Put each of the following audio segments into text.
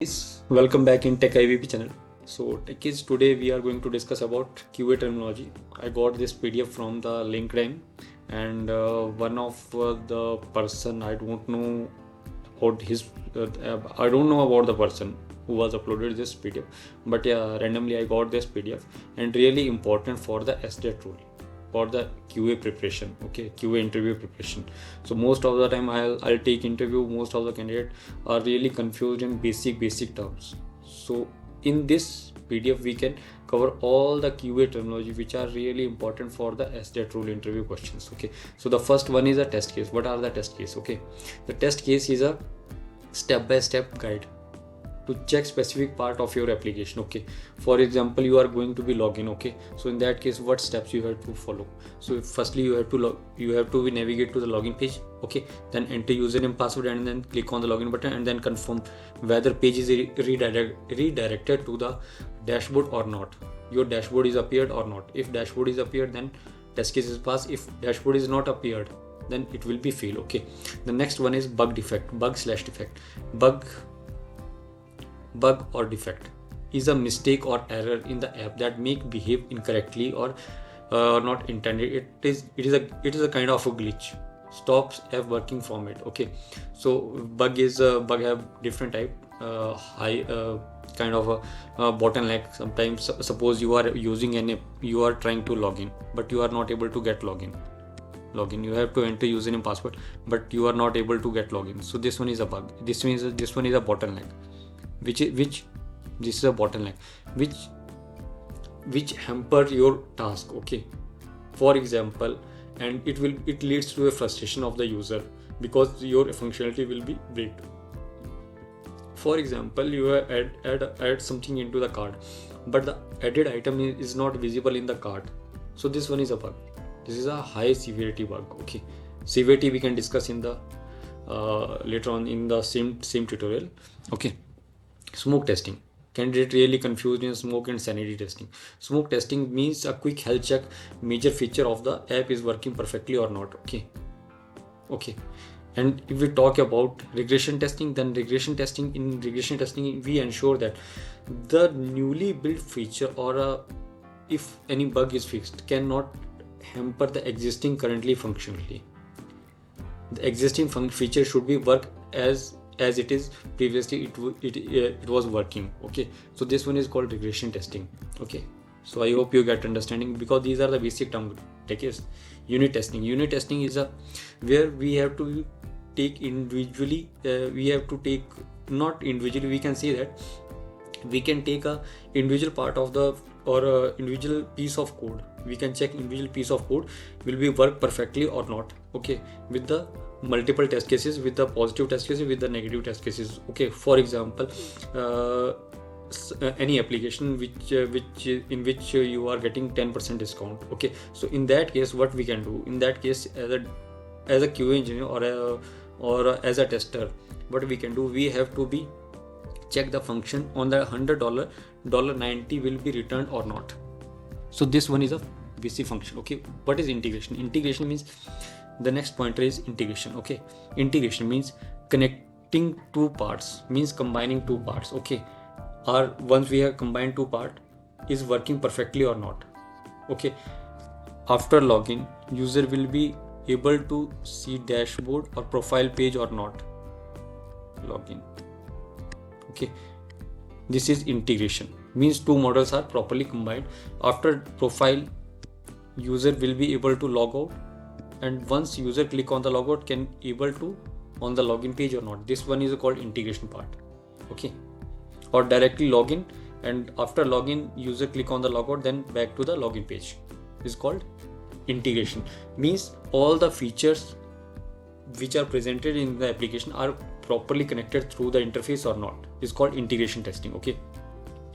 Guys, welcome back in Tech IVP channel. So Tech is today we are going to discuss about QA terminology. I got this PDF from the LinkedIn and one of the person I don't know about his I don't know about the person who was uploaded this PDF, but yeah, randomly I got this PDF and really important for the SDET rule for the QA preparation, okay, QA interview preparation. So most of the time I'll take interview. Most of the candidates are really confused in basic terms. So in this PDF we can cover all the QA terminology which are really important for the SDET rule interview questions. Okay, so the first one is a test case. What are the test case? Okay, the test case is a step-by-step guide to check specific part of your application. Okay, for example, you are going to be login. Okay, so in that case what steps you have to follow? So firstly you have to navigate to the login page. Okay, then enter username, password, and then click on the login button and then confirm whether page is redirected to the dashboard or not. Your dashboard is appeared or not. If dashboard is appeared, then test case is passed. If dashboard is not appeared, then it will be fail. Okay, the next one is bug/defect. Bug or defect is a mistake or error in the app that make behave incorrectly or not intended. It is a kind of a glitch, stops app working from it. Okay, so bug have different type. High kind of a bottleneck. Sometimes suppose you are using an app, you are trying to log in but you are not able to get login. You have to enter username, password, but you are not able to get login. So this one is a bug. This one is a bottleneck. This is a bottleneck which hamper your task. Okay, for example, and it leads to a frustration of the user because your functionality will be breaked. For example, you add something into the cart, but the added item is not visible in the cart. So this one is a bug. This is a high severity bug. Okay, severity we can discuss in the later on in the same tutorial. Okay, smoke testing. Candidate really confused in smoke and sanity testing. Smoke testing means a quick health check, major feature of the app is working perfectly or not. Okay. And if we talk about regression testing, then regression testing we ensure that the newly built feature or if any bug is fixed cannot hamper the existing currently functionality. The existing feature should be work as it is previously it was working. Okay, so this one is called regression testing. Okay, so I hope you get understanding because these are the basic terms. Take is unit testing. Unit testing is where we have to take individually. Not individually. We can say that we can take a individual part of the or a individual piece of code. We can check individual piece of code will be work perfectly or not. Okay, with the multiple test cases, with the positive test cases, with the negative test cases. Okay, for example, any application which you are getting 10% discount. Okay, so in that case what we can do, in that case as a QA engineer or as a tester, what we can do, we have to be check the function on the $100, $90 will be returned or not. So this one is a basic function. Okay, what is integration? Integration means the next pointer is integration. Okay, integration means connecting two parts, means combining two parts. Okay, or once we have combined two parts, is working perfectly or not. Okay, after login, user will be able to see dashboard or profile page or not. Login. Okay, this is integration, means two models are properly combined. After profile, user will be able to log out, and once user click on the logout can able to on the login page or not. This one is called integration part. Okay, or directly login and after login user click on the logout, then back to the login page is called integration. Means all the features which are presented in the application are properly connected through the interface or not, is called integration testing. Okay,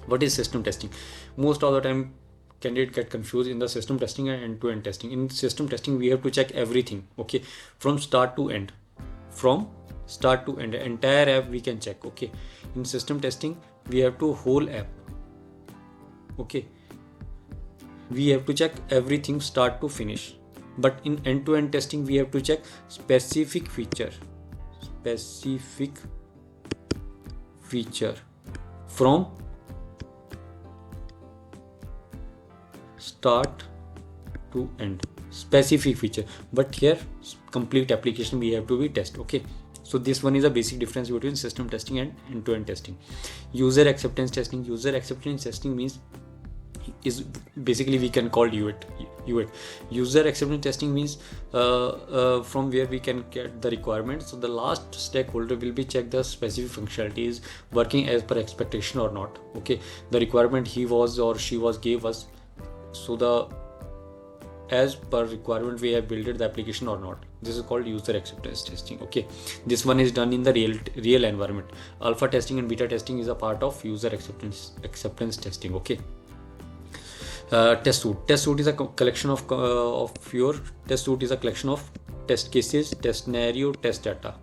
what is system testing? Most of the time candidate get confused in the system testing and end-to-end testing. In system testing we have to check everything. Okay, from start to end, entire app we can check. Okay, in system testing we have to whole app. Okay, we have to check everything start to finish. But in end-to-end testing we have to check specific feature from start to end. Specific feature, but here complete application we have to be test. Okay, so this one is a basic difference between system testing and end-to-end testing. User acceptance testing. User acceptance testing means is basically we can call UAT. User acceptance testing means from where we can get the requirements. So the last stakeholder will be check the specific functionality is working as per expectation or not. Okay, the requirement he was or she was gave us, so the as per requirement we have built the application or not. This is called user acceptance testing. Okay, this one is done in the real environment. Alpha testing and beta testing is a part of user acceptance testing. Okay. Test suite. Test suite is a collection of your test suite is a collection of test cases, test scenario, test data.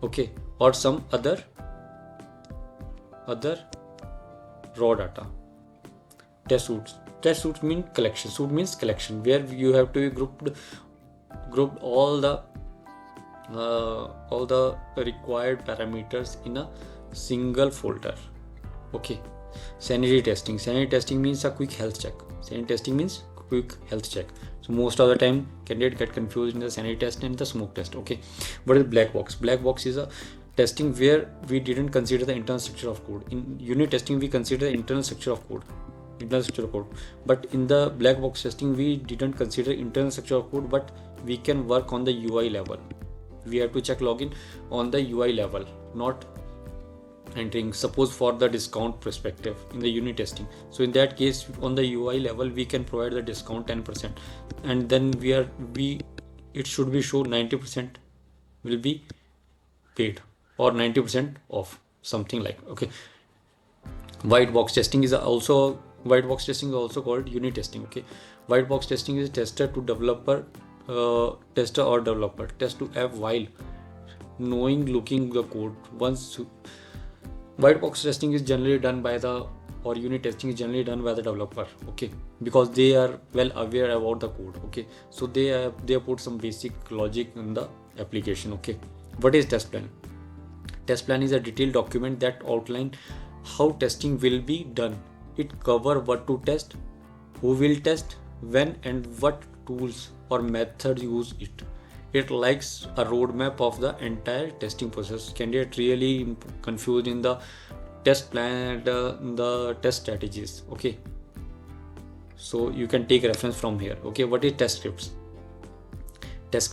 Okay, or some other raw data. Test suites. Test suite means collection. Suite means collection, where you have to be grouped all the required parameters in a single folder. Okay. Sanity testing. Sanity testing means a quick health check. Sanity testing means quick health check. So most of the time candidate get confused in the sanity test and the smoke test. Okay, what is black box? Black box is a testing where we didn't consider the internal structure of code. In unit testing we consider the internal structure of code, but in the black box testing we didn't consider internal structure of code, but we can work on the UI level. We have to check login on the UI level, not entering. Suppose for the discount perspective in the unit testing, so in that case on the UI level we can provide the discount 10%, and then it should be shown 90% will be paid or 90% off, something like. Okay, white box testing is also called unit testing. Okay, white box testing is tester or developer test to app while looking the code. Once white box testing is generally done by unit testing is generally done by the developer. Okay, because they are well aware about the code. Okay, so they put some basic logic in the application. Okay, what is test plan? Test plan is a detailed document that outlines how testing will be done. It covers what to test, who will test, when, and what tools or methods use it. It likes a roadmap of the entire testing process. Candidate really confused in the test plan and the test strategies. Okay, so you can take reference from here. Okay, what is test scripts? Test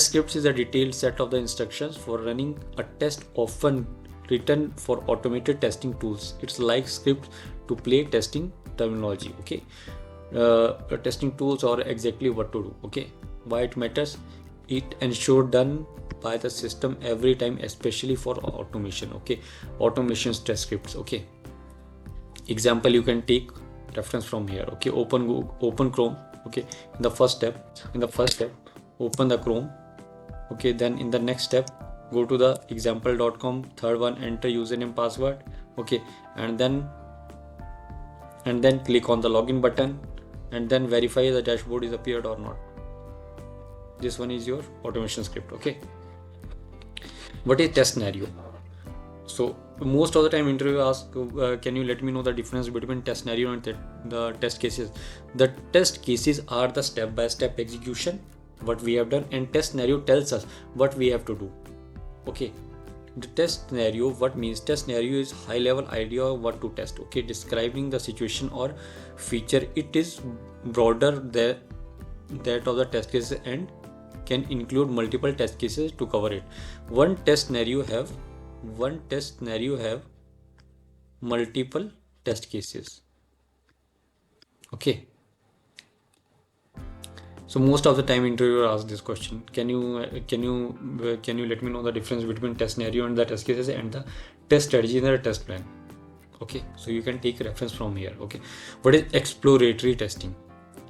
scripts is a detailed set of the instructions for running a test, often written for automated testing tools. It's like script to play testing terminology. Okay, testing tools are exactly what to do. Okay, why it matters? It ensures done by the system every time, especially for automation. Okay, automation test scripts. Okay, example you can take reference from here. Okay, open Chrome. Okay, in the first step open the Chrome. Okay, then in the next step go to the example.com. Third one, enter username, password. Okay, and then click on the login button, and then verify the dashboard is appeared or not. This one is your automation script. Okay, what is test scenario? So most of the time interview ask, can you let me know the difference between test scenario and the test cases? The test cases are the step-by-step execution what we have done, and test scenario tells us what we have to do. Okay, the test scenario, what means? Test scenario is high level idea of what to test. Okay, describing the situation or feature. It is broader than that of the test cases and can include multiple test cases to cover it. One test scenario have multiple test cases. Okay, so most of the time interviewer asks this question, can you let me know the difference between test scenario and the test cases and the test strategy and the test plan? Okay, so you can take reference from here. Okay, what is exploratory testing?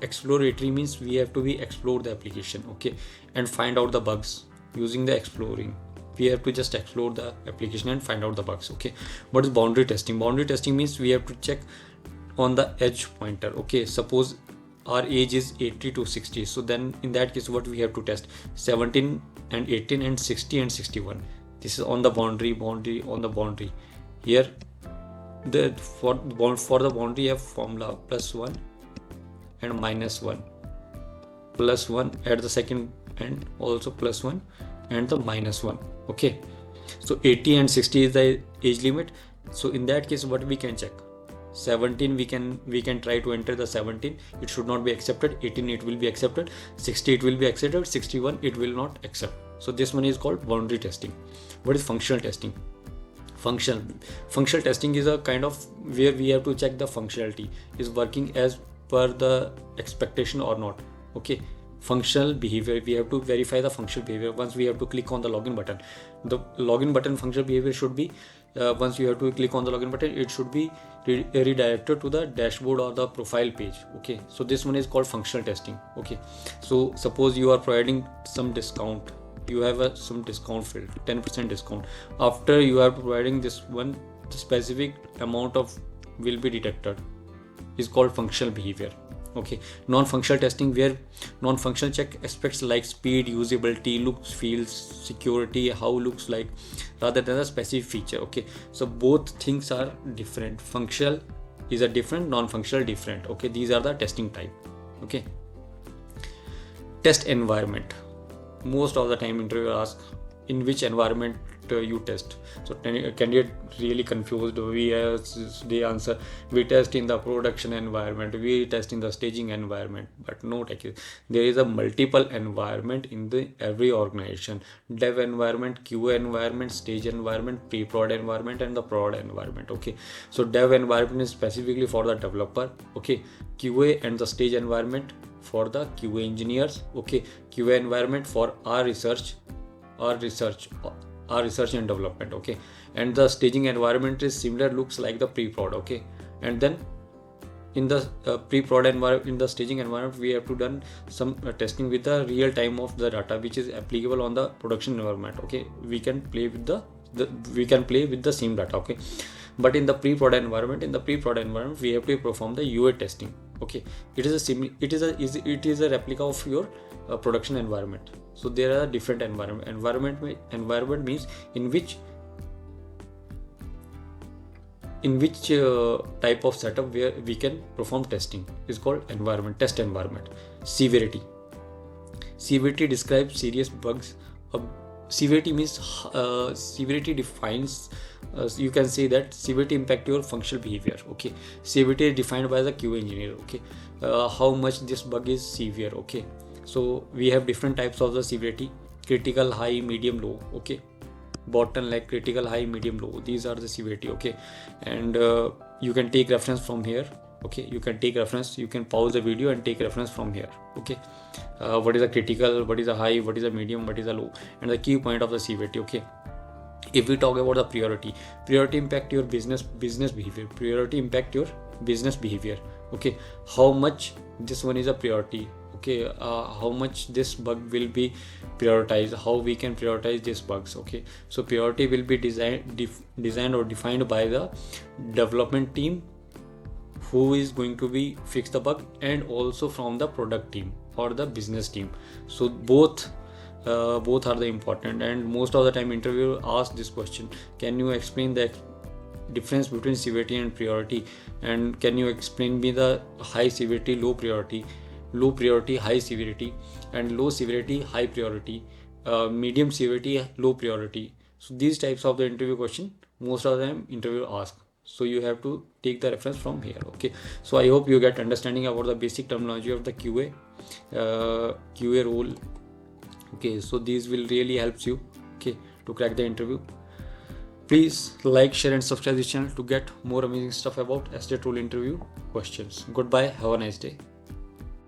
Exploratory means we have to explore the application. Okay, and find out the bugs. Using the exploring, we have to just explore the application and find out the bugs. Okay, what is boundary testing? Boundary testing means we have to check on the edge pointer. Okay, suppose our age is 80 to 60, so then in that case what we have to test? 17 and 18 and 60 and 61. This is on the boundary. On the boundary here for the boundary have formula +1 and -1, +1 at the second and also +1 and the -1. Okay, so 80 and 60 is the age limit. So in that case, what we can check? 17 we can try to enter the 17, it should not be accepted. 18 it will be accepted. 60 it will be accepted. 61 it will not accept. So this one is called boundary testing. What is functional testing? Functional testing is a kind of where we have to check the functionality is working as per the expectation or not. Okay, functional behavior, we have to verify the functional behavior. Once we have to click on the login button, the login button functional behavior should be once you have to click on the login button, it should be redirected to the dashboard or the profile page. Okay, so this one is called functional testing. Okay, so suppose you are providing some discount, you have some discount field, 10% discount. After you are providing this one, the specific amount of will be detected, is called functional behavior. Okay, non-functional testing, where non-functional check aspects like speed, usability, looks, feels, security, how looks like, rather than a specific feature. Okay, so both things are different. Functional is a different, non-functional different. Okay, these are the testing type. Okay, test environment. Most of the time interviewer asks in which environment you test. So candidate really confused. They answer, we test in the production environment, we test in the staging environment. But no, there is a multiple environment in the every organization: dev environment, QA environment, stage environment, pre-prod environment, and the prod environment. Okay, so dev environment is specifically for the developer. Okay, QA and the stage environment for the QA engineers. Okay, QA environment for our research and development. Okay, and the staging environment is similar, looks like the pre-prod. Okay, and then in the pre-prod environment, in the staging environment, we have to done some testing with the real time of the data, which is applicable on the production environment. Okay, we can play with the same data. Okay, but in the pre-prod environment, we have to perform the UA testing. Okay, it is a replica of your production environment. So there are different environment means in which type of setup where we can perform testing is called test environment. Severity describes serious bugs. Severity means severity defines, you can say that severity impact your functional behavior. Okay, severity is defined by the QA engineer. Okay, how much this bug is severe. Okay, so we have different types of the severity: critical, high, medium, low. Okay, bottleneck, critical, high, medium, low, these are the severity. Okay, and you can take reference from here. Okay, you can pause the video and take reference from here. Okay, what is a critical, what is a high, what is a medium, what is a low, and the key point of the severity. Okay, if we talk about the priority impact your business behavior. Okay, how much this one is a priority. Okay, how much this bug will be prioritized, how we can prioritize these bugs. Okay, so priority will be designed or defined by the development team who is going to be fix the bug, and also from the product team or the business team. So both are the important. And most of the time interviewer asks this question: can you explain the difference between severity and priority, and can you explain me the high severity, low priority, high severity, and low severity, high priority, medium severity, low priority. So these types of the interview question most of the time interviewer ask. So you have to take the reference from here. Okay, so I hope you get understanding about the basic terminology of the QA role. Okay, so these will really helps you, okay, to crack the interview. Please like, share and subscribe this channel to get more amazing stuff about SDET role interview questions. Goodbye, have a nice day.